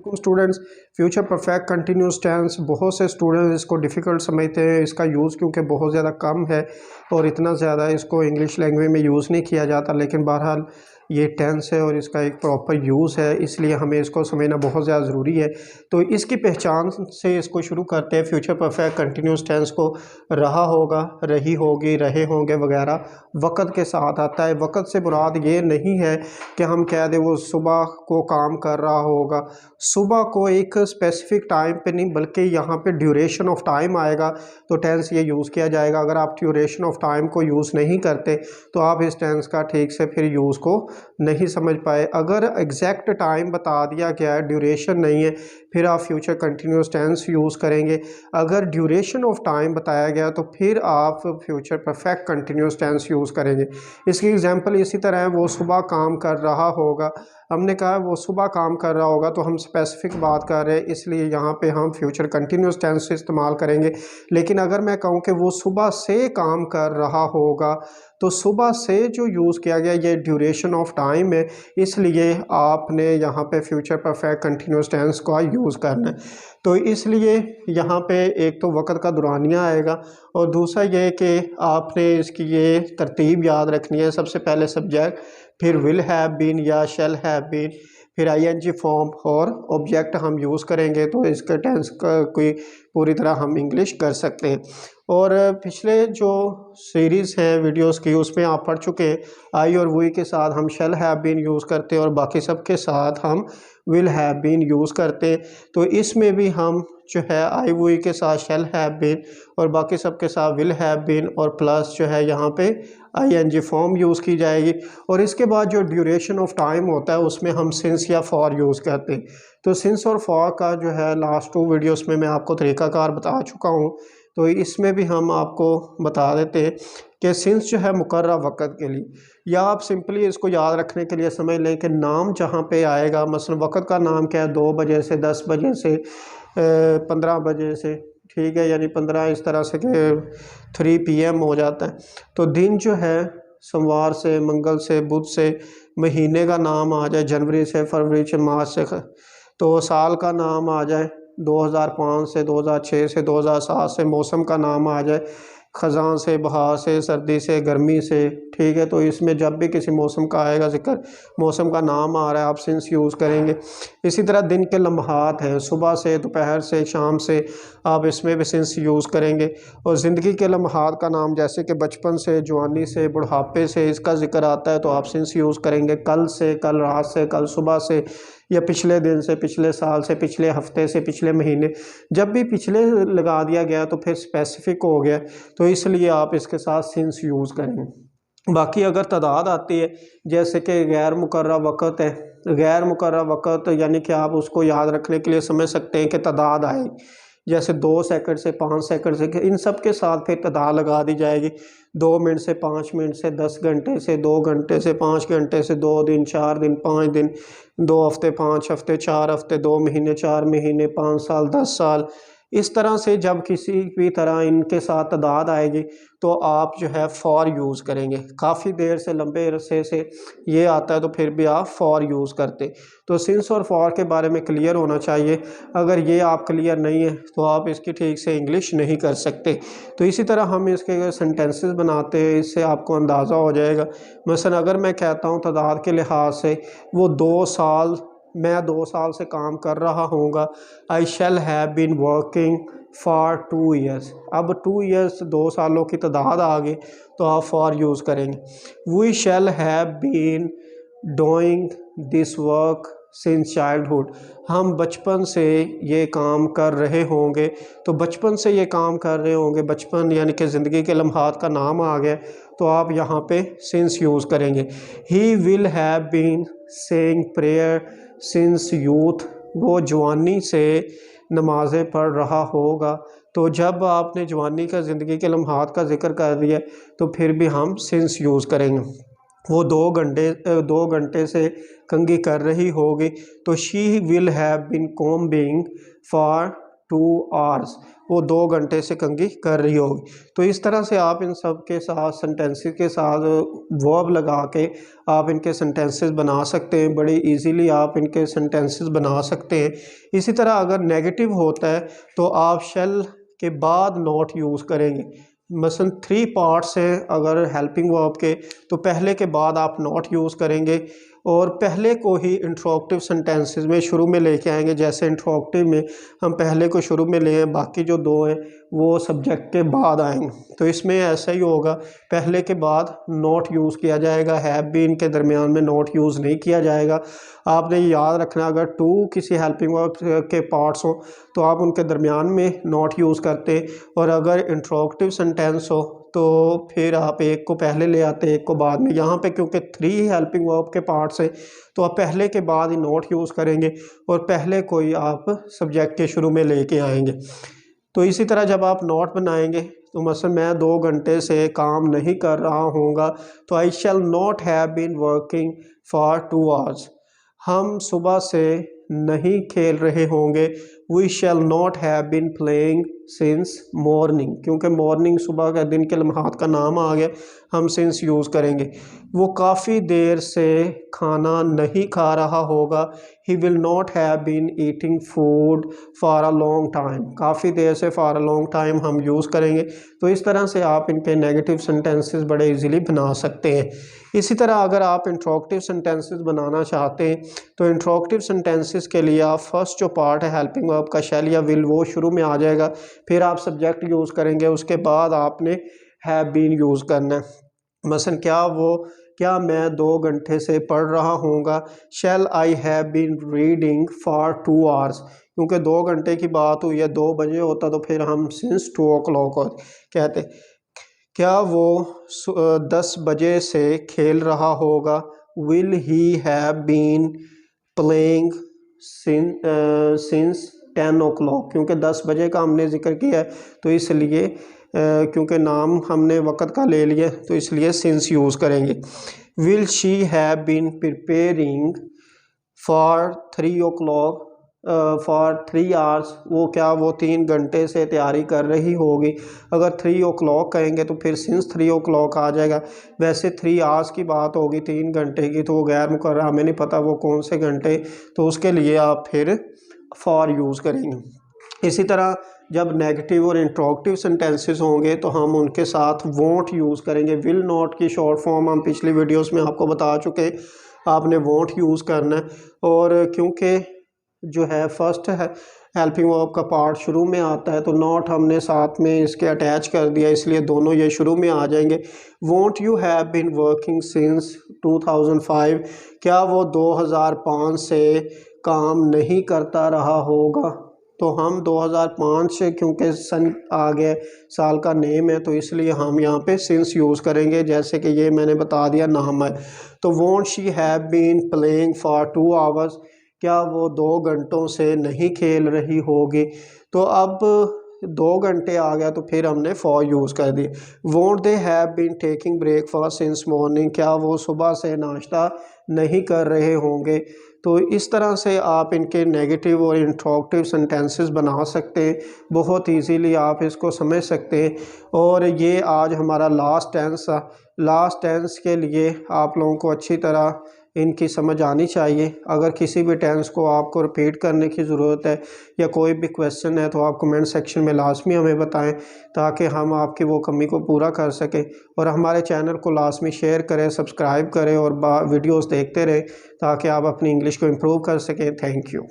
Students, future perfect continuous tense बहुत से students इसको डिफ़िकल्ट समझते हैं। इसका यूज़ क्योंकि बहुत ज़्यादा कम है और इतना ज़्यादा इसको इंग्लिश लैंग्वेज में यूज़ नहीं किया जाता, लेकिन बहरहाल ये टेंस है और इसका एक प्रॉपर यूज़ है, इसलिए हमें इसको समझना बहुत ज़्यादा ज़रूरी है। तो इसकी पहचान से इसको शुरू करते हैं। फ्यूचर परफेक्ट कंटिन्यूस टेंस को रहा होगा, रही होगी, रहे होंगे वगैरह वक़्त के साथ आता है। वक़्त से मुराद ये नहीं है कि हम कह दें वो सुबह को काम कर रहा होगा, सुबह को एक स्पेसिफिक टाइम पे नहीं, बल्कि यहाँ पे ड्यूरेशन ऑफ टाइम आएगा तो टेंस ये यूज़ किया जाएगा। अगर आप ड्यूरेशन ऑफ टाइम को यूज़ नहीं करते तो आप इस टेंस का ठीक से फिर यूज़ को नहीं समझ पाए। अगर एग्जैक्ट टाइम बता दिया गया है, ड्यूरेशन नहीं है, फिर आप फ्यूचर कंटिन्यूस टेंस यूज़ करेंगे। अगर ड्यूरेशन ऑफ टाइम बताया गया तो फिर आप future perfect continuous tense use करेंगे। इसकी एग्जांपल इसी तरह है, वो सुबह काम कर रहा होगा। हमने कहा वो सुबह काम कर रहा होगा तो हम स्पेसिफिक बात कर रहे हैं, इसलिए यहाँ पे हम फ्यूचर कंटिन्यूस टेंस इस्तेमाल करेंगे। लेकिन अगर मैं कहूँ कि वो सुबह से काम कर रहा होगा तो सुबह से जो यूज़ किया गया ये ड्यूरेशन ऑफ टाइम है, इसलिए आपने यहाँ पे फ्यूचर परफेक्ट कंटिन्यूस टेंस का यूज़ करना है। तो इसलिए यहाँ पे एक तो वक़्त का दुरानिया आएगा और दूसरा ये कि आपने इसकी ये तरतीब याद रखनी है। सबसे पहले सब्जेक्ट, फिर विल हैव बीन या शैल हैव बीन, फिर आईएनजी फॉर्म और ऑब्जेक्ट हम यूज़ करेंगे तो इसका टेंस का कोई पूरी तरह हम इंग्लिश कर सकते हैं। और पिछले जो सीरीज़ हैं वीडियोस की उसमें आप पढ़ चुके हैं, आई और वी के साथ हम शैल हैव बीन यूज़ करते हैं और बाकी सब के साथ हम विल हैव बीन यूज़ करते हैं। तो इसमें भी हम जो है आई वी के साथ शैल हैव बीन और बाकी सब के साथ विल हैव बीन और प्लस जो है यहाँ पे आईएनजी फॉर्म यूज़ की जाएगी। और इसके बाद जो ड्यूरेशन ऑफ टाइम होता है उसमें हम सिंस या फॉर यूज़ करते हैं। तो सिंस और फॉर का जो है लास्ट 2 वीडियोस में मैं आपको तरीक़ाकार बता चुका हूँ, तो इसमें भी हम आपको बता देते हैं कि सिंस जो है मुकर्रर वक़्त के लिए, या आप सिंपली इसको याद रखने के लिए समझ लें कि नाम जहाँ पे आएगा, मसलन वक़्त का नाम क्या है, 2 बजे से 10 बजे से 15 बजे से, ठीक है, यानी 15 इस तरह से कि 3 PM हो जाता है। तो दिन जो है सोमवार से, मंगल से, बुध से, महीने का नाम आ जाए जनवरी से, फरवरी से, मार्च से, तो साल का नाम आ जाए 2005 से, 2006 से, 2007 से, मौसम का नाम आ जाए ख़ज़ां से, बहार से, सर्दी से, गर्मी से, ठीक है। तो इसमें जब भी किसी मौसम का आएगा ज़िक्र, मौसम का नाम आ रहा है, आप सिंस यूज़ करेंगे। इसी तरह दिन के लम्हात हैं, सुबह से, दोपहर से, शाम से, आप इसमें भी सिंस यूज़ करेंगे। और ज़िंदगी के लम्हात का नाम जैसे कि बचपन से, जवानी से, बुढ़ापे से इसका ज़िक्र आता है तो आप सिंस यूज़ करेंगे। कल से, कल रात से, कल सुबह से, या पिछले दिन से, पिछले साल से, पिछले हफ्ते से, पिछले महीने, जब भी पिछले लगा दिया गया तो फिर स्पेसिफिक हो गया, तो इसलिए आप इसके साथ सिंस यूज़ करेंगे। बाकी अगर तादाद आती है जैसे कि गैर मुकर्रर वक़्त है, गैर मुकर्रर वक़्त यानी कि आप उसको याद रखने के लिए समझ सकते हैं कि तादाद आए, जैसे 2 सेकंड से 5 सेकंड से, इन सब के साथ फिर तादाद लगा दी जाएगी। 2 मिनट से 5 मिनट से, 10 घंटे से, 2 घंटे से, 5 घंटे से, 2 दिन, 4 दिन, 5 दिन, 2 हफ्ते, 5 हफ्ते, 4 हफ्ते, 2 महीने, 4 महीने, 5 साल, 10 साल। इस तरह से जब किसी भी तरह इनके साथ तादाद आएगी तो आप जो है फॉर यूज़ करेंगे। काफ़ी देर से, लंबे अरसे से ये आता है तो फिर भी आप फॉर यूज़ करते। तो सिंस और फॉर के बारे में क्लियर होना चाहिए। अगर ये आप क्लियर नहीं है तो आप इसकी ठीक से इंग्लिश नहीं कर सकते। तो इसी तरह हम इसके सेंटेंसेस बनाते हैं, इससे आपको अंदाज़ा हो जाएगा। मसलन अगर मैं कहता हूँ तादाद के लिहाज से वो 2 साल, मैं 2 साल से काम कर रहा हूँगा, I shall have been working for 2 years. अब 2 ईयर्स, 2 सालों की तादाद आ गई तो आप फॉर यूज़ करेंगे। We shall have been doing this work since childhood, हम बचपन से ये काम कर रहे होंगे, तो बचपन से ये काम कर रहे होंगे, बचपन यानी कि ज़िंदगी के लम्हात का नाम आ गया तो आप यहाँ पे सिंस यूज़ करेंगे। He will have been saying prayer since youth, वो जवानी से नमाज़ें पढ़ रहा होगा। तो जब आपने जवानी का, ज़िंदगी के लम्हात का ज़िक्र कर दिया तो फिर भी हम सिंस यूज़ करेंगे। वो 2 घंटे से कंघी कर रही होगी तो she will have been combing for 2 hours, वो 2 घंटे से कंघी कर रही होगी। तो इस तरह से आप इन सब के साथ सेंटेंसेस के साथ वर्ब लगा के आप इनके सेंटेंसेस बना सकते हैं। बड़े इजीली आप इनके सेंटेंसेस बना सकते हैं। इसी तरह अगर नेगेटिव होता है तो आप शेल के बाद नॉट यूज़ करेंगे। मसलन 3 पार्ट्स हैं अगर हेल्पिंग वर्ब के, तो पहले के बाद आप नॉट यूज़ करेंगे और पहले को ही इंट्रोगेटिव सेंटेंसेस में शुरू में लेके आएंगे। जैसे इंट्रोगेटिव में हम पहले को शुरू में ले आए, बाकी जो 2 हैं वो सब्जेक्ट के बाद आएंगे। तो इसमें ऐसा ही होगा, पहले के बाद नॉट यूज़ किया जाएगा, हैव बीन के दरमियान में नॉट यूज़ नहीं किया जाएगा। आपने याद रखना, अगर 2 किसी हेल्पिंग वर्ब के पार्ट्स हो तो आप उनके दरमियान में नॉट यूज़ करते, और अगर इंट्रोगेटिव सेंटेंस हो तो फिर आप एक को पहले ले आते एक को बाद में। यहाँ पे क्योंकि 3 हेल्पिंग वर्ब के पार्ट्स हैं तो आप पहले के बाद ही नॉट यूज़ करेंगे और पहले को ही आप सब्जेक्ट के शुरू में लेके आएंगे। तो इसी तरह जब आप नॉट बनाएंगे तो मसलन मैं 2 घंटे से काम नहीं कर रहा होऊंगा, तो I shall not have been working for 2 hours। हम सुबह से नहीं खेल रहे होंगे, we shall not have been playing since morning, क्योंकि मॉर्निंग सुबह का दिन के लम्हात का नाम आ गया, हम सिंस यूज़ करेंगे। वो काफ़ी देर से खाना नहीं खा रहा होगा, he will not have been eating food for a long time, काफ़ी देर से फॉर अ लॉन्ग टाइम हम यूज़ करेंगे। तो इस तरह से आप इनके नेगेटिव सेंटेंसेस बड़े इजीली बना सकते हैं। इसी तरह अगर आप इंट्रोगेटिव सेंटेंसेस बनाना चाहते हैं तो इंट्रोगेटिव सेंटेंसेस के लिए आप फर्स्ट जो पार्ट है हेल्पिंग वर्ब का शैल या विल वो शुरू में आ जाएगा, फिर आप सब्जेक्ट यूज़ करेंगे, उसके बाद आपने हैव बीन यूज़ करना है। मसलन क्या मैं 2 घंटे से पढ़ रहा होऊंगा, shall I have been reading for 2 hours, क्योंकि 2 घंटे की बात हुई है, 2 बजे होता तो फिर हम सिंस 2 o'clock कहते। क्या वो 10 बजे से खेल रहा होगा, will he have been playing since 10 o'clock, क्योंकि 10 बजे का हमने जिक्र किया है तो इसलिए क्योंकि नाम हमने वक़्त का ले लिया तो इसलिए सिंस यूज़ करेंगे। Will she have been preparing for 3 o'clock for 3 hours, वो 3 घंटे से तैयारी कर रही होगी। अगर 3 o'clock कहेंगे तो फिर सिंस 3 o'clock आ जाएगा। वैसे 3 hours की बात होगी, 3 घंटे की, तो वो गैर मुकर्रर, हमें नहीं पता वो कौन से घंटे, तो उसके लिए आप फिर फॉर यूज़ करेंगे। इसी तरह जब नेगेटिव और इंट्रोगेटिव सेंटेंसेस होंगे तो हम उनके साथ वोंट यूज़ करेंगे। विल नॉट की शॉर्ट फॉर्म हम पिछली वीडियोस में आपको बता चुके, आपने वोंट यूज़ करना है। और क्योंकि जो है फर्स्ट है हेल्पिंग वर्ब का पार्ट शुरू में आता है तो नॉट हमने साथ में इसके अटैच कर दिया, इसलिए दोनों ये शुरू में आ जाएंगे। Won't you have been working since 2005, क्या वो 2005 से काम नहीं करता रहा होगा। तो हम 2005 से, क्योंकि सन आ गया, साल का नेम है, तो इसलिए हम यहाँ पे सिंस यूज़ करेंगे, जैसे कि ये मैंने बता दिया नाम है। तो won't she have been playing for 2 hours, क्या वो 2 घंटों से नहीं खेल रही होगी। तो अब 2 घंटे आ गया तो फिर हमने फॉर यूज़ कर दिए। Won't they have been taking breakfast since morning, क्या वो सुबह से नाश्ता नहीं कर रहे होंगे। तो इस तरह से आप इनके नेगेटिव और इंट्रोगेटिव सेंटेंसेस बना सकते हैं, बहुत इजीली आप इसको समझ सकते हैं। और ये आज हमारा लास्ट टेंस, लास्ट टेंस के लिए आप लोगों को अच्छी तरह इनकी समझ आनी चाहिए। अगर किसी भी टेंस को आपको रिपीट करने की ज़रूरत है या कोई भी क्वेश्चन है तो आप कमेंट सेक्शन में लाजमी हमें बताएं, ताकि हम आपकी वो कमी को पूरा कर सकें। और हमारे चैनल को लाजमी शेयर करें, सब्सक्राइब करें और वीडियोस देखते रहें ताकि आप अपनी इंग्लिश को इम्प्रूव कर सकें। Thank you.